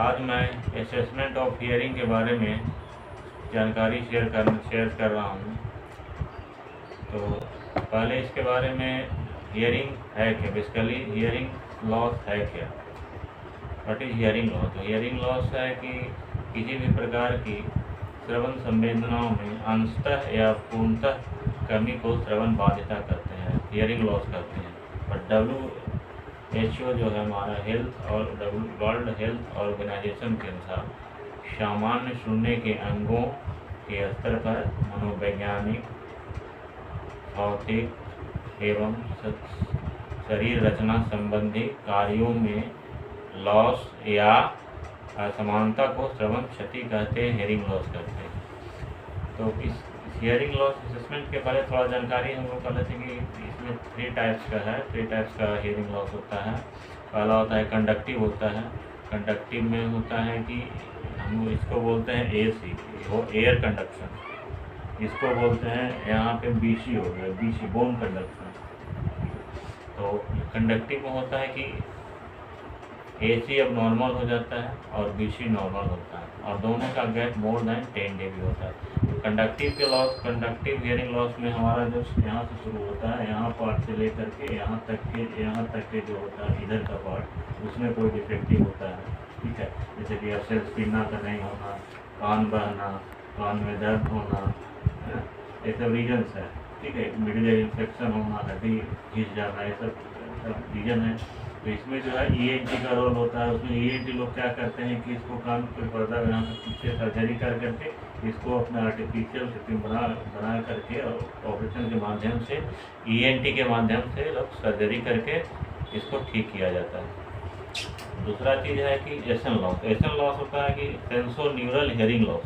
आज मैं assessment of hearing के बारे में जानकारी शेयर कर रहा हूँ। तो पहले इसके बारे में हियरिंग है क्या, बेसिकली हियरिंग लॉस है क्या, व्हाट इज़ हियरिंग लॉस। तो हियरिंग लॉस है कि किसी भी प्रकार की श्रवण संवेदनाओं में अंशतः या पूर्णतः कमी को श्रवण बाध्यता करते हैं, हियरिंग लॉस करते हैं। और WHO जो है हमारा हेल्थ और वर्ल्ड हेल्थ ऑर्गेनाइजेशन के अनुसार सामान्य सुनने के अंगों के स्तर पर मनोवैज्ञानिक, भौतिक एवं शरीर रचना संबंधी कार्यों में लॉस या असमानता को श्रवण क्षति कहते हैं, हियरिंग लॉस कहते हैं। तो इस हियरिंग लॉस असेसमेंट के बारे में थोड़ा जानकारी हम लोग कर लेते हैं कि इसमें 3 टाइप्स का हियरिंग लॉस होता है। पहला होता है कंडक्टिव होता है। कंडक्टिव में होता है कि हम इसको बोलते हैं AC, वो एयर कंडक्शन। इसको बोलते हैं यहाँ पे BC हो गया, BC बोन कंडक्शन। तो कंडक्टिव में होता है कि AC अब नॉर्मल हो जाता है और BC नॉर्मल होता है और दोनों का गैप मोर देन 10 dB होता है। कंडक्टिव हियरिंग लॉस में हमारा जो यहाँ से शुरू होता है, यहाँ पार्ट से लेकर के यहाँ तक के जो होता है इधर का पार्ट, उसमें कोई डिफेक्टिव होता है, ठीक है। जैसे कि अपसेट पीना का नहीं होना, कान बहना, कान में दर्द होना, ये सब रीजन्स है, ठीक है। मिडिल इन्फेक्शन होना, हड्डी घिस जाना, ये सब रीजन है। तो इसमें जो है ENT का रोल होता है। उसमें ENT लोग क्या करते हैं कि इसको कान पे पर्दा यहाँ से पीछे सर्जरी कर करके इसको अपना आर्टिफिशियल कृत्रिम बना करके और ऑपरेशन के माध्यम से ENT के माध्यम से लोग सर्जरी करके इसको ठीक किया जाता है। दूसरा चीज़ है कि एसन लॉस होता है कि सेंसोन्यूरल हियरिंग लॉस।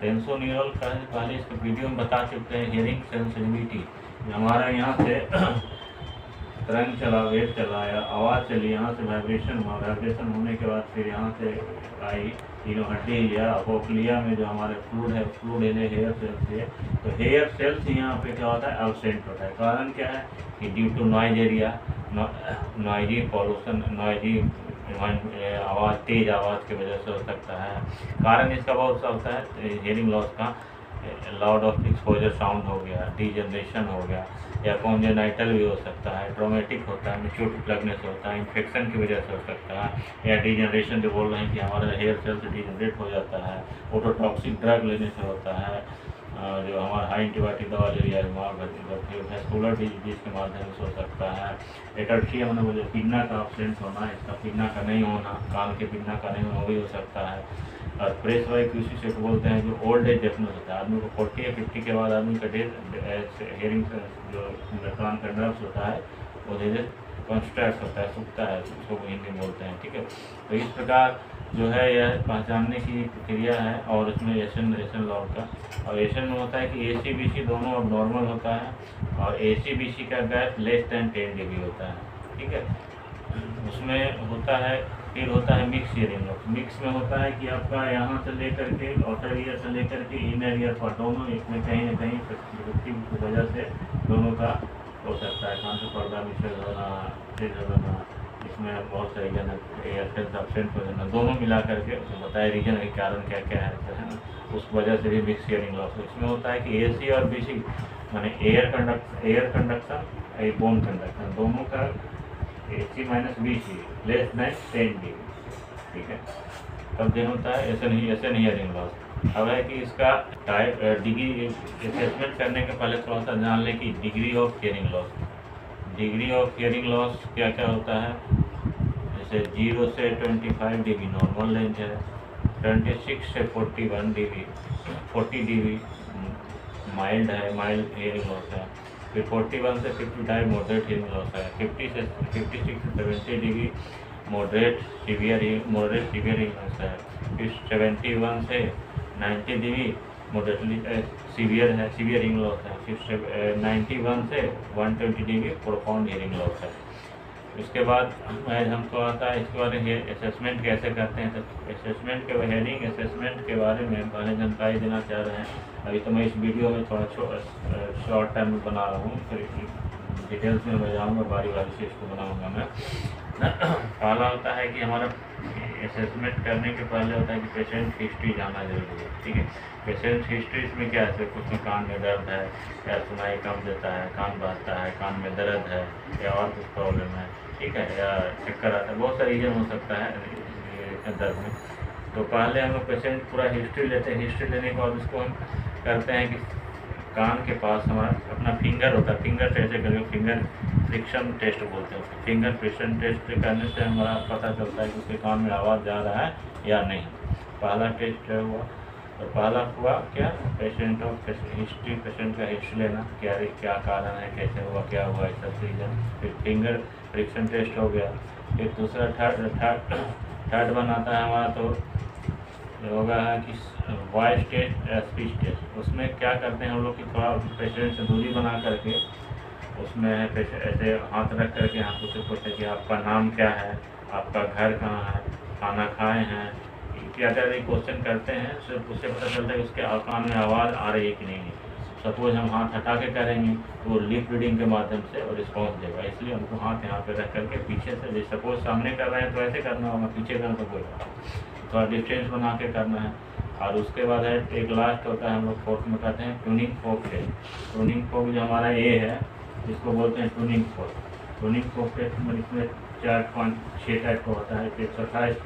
सेंसोन्यूरल का पहले इसको वीडियो में बता चुके हैं। हियरिंग सेंसिटिविटी हमारा यहाँ से तरंग चला, वेव चला या आवाज़ चली, यहाँ से वाइब्रेशन हुआ, वाइब्रेशन होने के बाद फिर यहाँ से आई तीनों हड्डी या अपोक्लिया में जो हमारे फ्लूइड है, फ्लूइड है हेयर सेल्स है। तो हेयर सेल्स यहाँ पे क्या होता है, एब्सेंट होता है। कारण क्या है कि due to noise area, noisy pollution, noisy आवाज़, तेज़ आवाज़ की वजह से हो सकता है। कारण इसका बहुत सा होता है हियरिंग लॉस का, लाउड ऑफ एक्सपोजर साउंड हो गया, डीजनरेशन हो गया, या कॉन्जेनाइटल भी हो सकता है, ट्रोमेटिक होता है, चोट लगने से होता है, इन्फेक्शन की वजह से हो सकता है, या डीजनरेशन जो बोल रहे हैं कि हमारा हेयर सेल्स डीजनरेट हो जाता है, ओटोटॉक्सिक ड्रग लेने से होता है, जो हमारा हाई एंटीबायोटिक दवा ले लिया, वेस्कुलर डिजीज के माध्यम से हो सकता है। एटर्शिया मैंने बोले पिन्ना का एब्सेंट होना, इसका पिन्ना का नहीं होना, कान के पिन्ना का नहीं होना भी हो सकता है। और प्रेस वाइक्यूसी से बोलते हैं जो ओल्ड एज डेफनेस होता है, आदमी को 40 या 50 के बाद आदमी का हियरिंग जो कान का नर्व्स होता है वो धीरे कंस्ट्रैक्ट होता है, सूखता है, उसको हिंदी में बोलते हैं, ठीक है। तो इस प्रकार जो है यह पहचानने की प्रक्रिया है। और इसमें एसन लॉस का, और एसन में होता है कि AC BC दोनों अब नॉर्मल होता है और AC BC का गैप लेस दैन 10 dB होता है, ठीक है। उसमें होता है, फिर होता है मिक्स हियरिंग लॉस। मिक्स में होता है कि आपका यहाँ से लेकर के आउटर ईयर से लेकर के इनर ईयर पर दोनों इसमें कहीं ना कहीं डिफेक्टिव की वजह से दोनों का हो सकता है। कान से पर्दा मिक्सर होना, तेज होना, इसमें बहुत सारे रीजन है, एयर सेल्स एब्सेंट हो जाना, दोनों मिला करके बताए रीजन के कारण क्या क्या है ना, उस वजह से भी मिक्स हियरिंग लॉस। इसमें होता है कि AC और BC माने एयर कंडक्शन, बोन कंडक्शन, दोनों का AC - BC less than 10 dB, ठीक है। तब दिन होता है एसन हियरिंग लॉस। अब है कि इसका टाइप डिग्री असेसमेंट करने के पहले थोड़ा सा जान लें कि degree of hearing loss. Degree of hearing loss क्या क्या होता है, जैसे 0 से 25 dB नॉर्मल रेंज है, 26 से 41 dB 40 dB माइल्ड है, माइल्ड हियरिंग लॉस है। फिर 41 से 55 मॉडरेट हियरिंग लॉस है, 56 से 70 dB moderate severe hearing loss है। फिर 71 से 90 dB moderately severe hearing loss है। फिर 91 से 120 dB प्रोफाउंड हियरिंग लॉस है। उसके बाद हमको आता है इसके बारे में असेसमेंट कैसे करते हैं। तो असेसमेंट के हियरिंग असेसमेंट के बारे में पहले जानकारी देना चाह रहे हैं। अभी तो मैं इस वीडियो में थोड़ा शॉर्ट टाइम में बना रहा हूँ, फिर डिटेल्स में मैं जाऊँगा, बारी से इसको बनाऊँगा मैं। पहला होता है कि हमारा असेसमेंट करने के पहले होता है कि पेशेंट हिस्ट्री जानना जरूरी है, ठीक है। पेशेंट हिस्ट्री इसमें क्या है, कुछ में कान में दर्द है, या सुनाई कम देता है, कान बहता है, कान में दर्द है, या और कुछ प्रॉब्लम है, ठीक है, या चक्कर आता है, बहुत सारा रीजन हो सकता है दर्द में। तो पहले हम लोग पेशेंट पूरा हिस्ट्री लेते हैं। हिस्ट्री लेने के बाद उसको हम करते हैं कि कान के पास हमारा अपना फिंगर होता है, फिंगर टेस्ट करेंगे, फिंगर फ्रिक्शन टेस्ट बोलते हैं उसको। फिंगर फ्रिक्शन टेस्ट करने से हमारा पता चलता है कि उसके कान में आवाज़ जा रहा है या नहीं। पहला टेस्ट हुआ, तो पहला हुआ क्या, पेशेंट ऑफ हिस्ट्री, पेशेंट का हिस्ट्री लेना, क्या कारण है, कैसे हुआ, क्या हुआ, इस सब रीजन। फिर फिंगर फ्रिक्शन टेस्ट हो गया। फिर दूसरा थर्ड वन आता है हमारा, तो होगा है कि वॉइस टेस्ट, स्पीच टेस्ट। उसमें क्या करते हैं हम लोग कि थोड़ा पेशेंट से दूरी बना करके उसमें ऐसे हाथ रख करके हाथों से पूछते कि आपका नाम क्या है, आपका घर कहाँ है, खाना खाए हैं, इत्यादि क्वेश्चन करते हैं। सिर्फ उससे पता चलता है कि उसके कान में आवाज़ आ रही है कि नहीं। सपोज हम हाथ हटा के करेंगे तो वो लिप रीडिंग के माध्यम से और रिस्पॉन्स देगा, इसलिए हमको हाथ यहाँ पे रख करके पीछे से, जैसे सपोज सामने कर रहे हैं तो ऐसे करना होगा, पीछे करना तो कोई थोड़ा डिस्टेंस बना के करना है। और उसके बाद है एक लास्ट होता है, हम लोग फोर्थ में कहते हैं tuning fork test. Tuning fork जो हमारा ये है, इसको बोलते हैं tuning fork. Tuning fork test में इसमें 4.6 टाइप का होता है, 128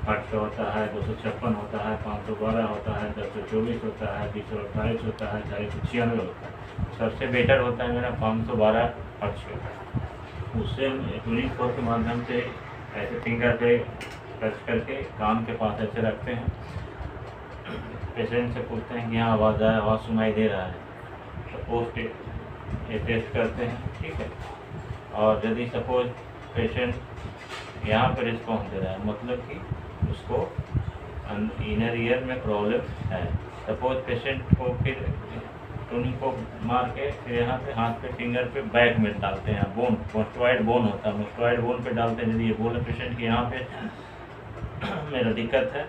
हर्ट्ज का होता है, 256 होता है, 512 होता है, 1024 होता है, 228 होता है, 496 होता है। सबसे बेटर होता है मेरा 512 हर्ट्ज का। उससे हम ट्यूनिंग फोक के माध्यम से ऐसे फिंगर पे टच करके कान के पास ऐसे रखते हैं, पेशेंट से पूछते हैं कि हाँ आवाज़ आया, आवाज़ सुनाई दे रहा है, तो पोस्ट ये टेस्ट करते हैं, ठीक है। और यदि सपोज पेशेंट यहाँ पर रिस्पॉन्स दे रहा है, मतलब कि उसको इनर ईयर में प्रॉब्लम है। सपोज पेशेंट को फिर ट्यूनिंग को मार के फिर यहाँ पे हाथ पे फिंगर पे बैक में डालते हैं, बोन, मोस्टोइड बोन होता है, मोस्टोइड बोन पे डालते हैं। यदि ये बोले पेशेंट कि यहाँ पे मेरा दिक्कत है,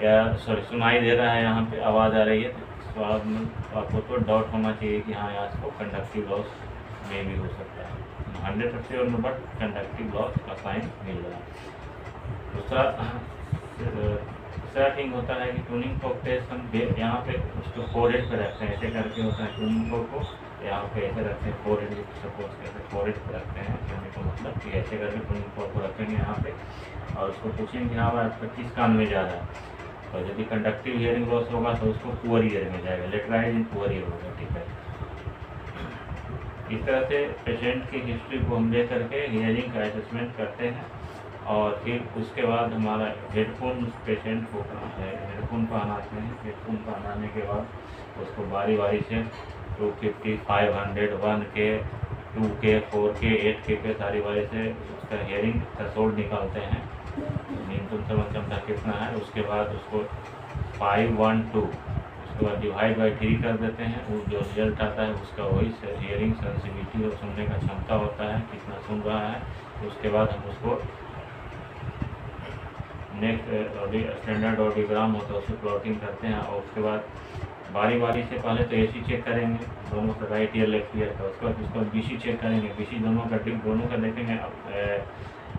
या सॉरी सुनाई दे रहा है, यहाँ पे आवाज़ आ रही है, तो आपको तो डाउट होना चाहिए कि हाँ यहाँ को कंडक्टिव लॉस में भी हो सकता है। 100% में बट कंडक्टिव लॉस का साइन मिल रहा है। दूसरा थिंग होता है कि ट्यूनिंग फोक टेस्ट हम यहाँ पे उसको फोरहेड पे रखते हैं, ऐसे करके होता है ट्यूनिंग फोक को यहाँ पे ऐसे रखते हैं, फोरहेड सपोज कैसे फोरहेड पे रखते हैं, कहने का मतलब कि ऐसे करके ट्यूनिंग फोक को रखेंगे यहाँ पे, और उसको पूछेंगे हाँ आपका किस कान में जा रहा है। और यदि कंडक्टिव हियरिंग लॉस होगा तो उसको पुअर ईयर में जाएगा, लेटराइज इन पुअर ईयर होगा, ठीक है। इस तरह से पेशेंट की हिस्ट्री को हम ले करके हियरिंग का असेसमेंट करते हैं। और फिर उसके बाद हमारा हेडफोन पेशेंट को हेडफोन को आनाते हैं। हेडफोन को आनाने के बाद उसको बारी बारी से 250, 500, 1K, 2K, 4K, 8K के सारी बारी से उसका हियरिंग थ्रेशोल्ड निकालते हैं, न्यूनतम श्रवण क्षमता कितना है। उसके बाद उसको 512 उसके बाद डिवाइड बाई 3 कर देते हैं। वो जो रिजल्ट आता है उसका वही हियरिंग सेंसिटिविटी और सुनने का क्षमता होता है, कितना सुन रहा है। उसके बाद हम उसको नेक्स्ट स्टैंडर्ड ऑडियोग्राम होता है, उसको प्लॉटिंग करते हैं। और उसके बाद बारी बारी से पहले तो AC चेक करेंगे दोनों का, राइट ईयर लेफ्ट ईयर का। उसके बाद उसको BC चेक करेंगे, BC दोनों का देखेंगे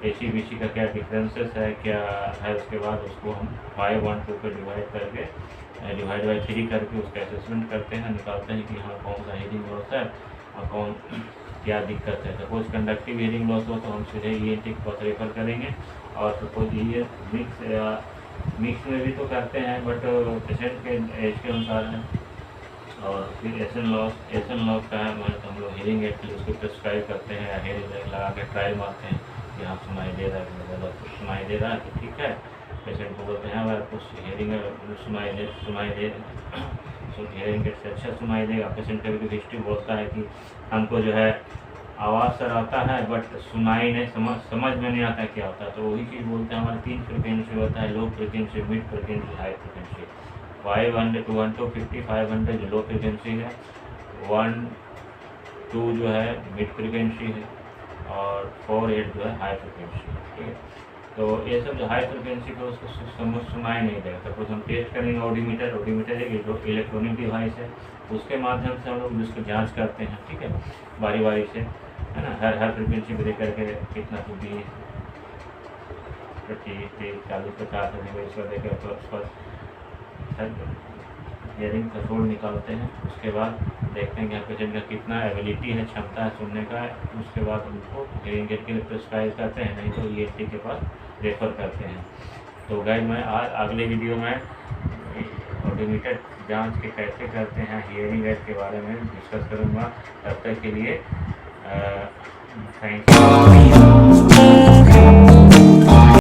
AC BC का क्या डिफरेंसेस है, क्या है। उसके बाद उसको हम 512 पे डिवाइड करके डिवाइड बाई 3 करके उसका असेसमेंट करते हैं, निकालते हैं कि हाँ कौन सा हियरिंग लॉस है और कौन क्या दिक्कत है। सपोज कंडक्टिव हियरिंग लॉस हो तो हम सीधे ENT के पास रेफर करेंगे। और सपोज ये मिक्स में भी तो करते हैं, बट पेशेंट के एज के अनुसार है। और फिर एसन लॉस का है तो हम लोग हियरिंग एड के लिए उसको प्रिस्क्राइब करते हैं, या हेयर लगा के ट्रायल मारते हैं कि हाँ सुनाई दे रहा है, ज़्यादा कुछ सुनाई दे रहा है तो ठीक है। पेशेंट को बोलते हैं अगर कुछ हियरिंग सुनाई दे हियरिंग से अच्छा सुनाई देगा। पेशेंट का भी हिस्ट्री बोलता है कि हमको जो है आवाज़ सर आता है बट सुनाई नहीं, समझ में नहीं आता क्या होता है। तो वही चीज़ बोलते हैं, हमारे 3 फ्रिक्वेंसी होता है, low frequency, mid frequency, high frequency. 500 to 150, 500 जो लो फ्रिक्वेंसी है, 1-2 जो है मिड फ्रिक्वेंसी है, और 4-8 जो है हाई फ्रिक्वेंसी है, ठीक है। तो ये सब जो हाई फ्रिक्वेंसी का उसको सुनाई नहीं देगा। सपोज हम टेस्ट करेंगे ऑडियोमीटर एक इलेक्ट्रॉनिक डिवाइस है, उसके माध्यम से हम लोग उसको जांच करते हैं, ठीक है, बारी बारी से, है ना। हर फ्रिक्वेंसी को देख करके कितना तो 20, 40-50 एनिवर्सरी देकर तो उसका हियरिंग थ्रेशोल्ड निकालते हैं। उसके बाद देखते हैं कि यहाँ पेशेंट का कितना एबिलिटी है, क्षमता है सुनने का। उसके बाद उनको हियरिंग एड के लिए प्रिस्क्राइब करते हैं, नहीं तो ENT के पास रेफ़र करते हैं। तो गाइस मैं आज अगले वीडियो में ऑटोमेटेड जांच के कैसे करते हैं हियरिंग एड के बारे में डिस्कस करूँगा। तब तक के लिए थैंक यू।